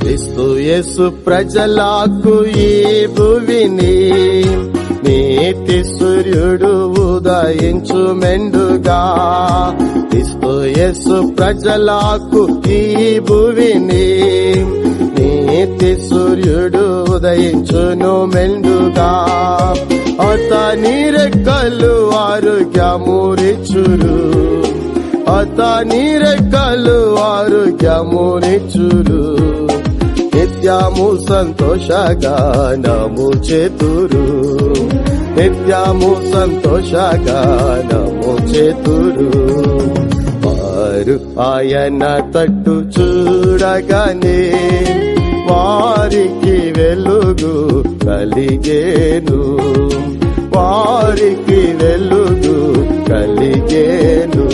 క్రీస్తు యేసు ప్రజలకు ఈ భువిని నీతి సూర్యుడు ఉదయించు మెండుగా. క్రీస్తు యేసు ప్రజలకు ఈ భువిని నీతి సూర్యుడు ఉదయించును మెండుగా. అతని రెక్కలు ఆరోగ్యమురిచురు, అతని రెక్కలు ఆరోగ్యమురిచురు. నిత్యము సంతోషగానము చేతురు, నిత్యము సంతోషగానము చేతురు. వారు ఆయన తట్టు చూడగానే వారికి వెలుగు కలిగేను, వారికి వెలుగు కలిగేను.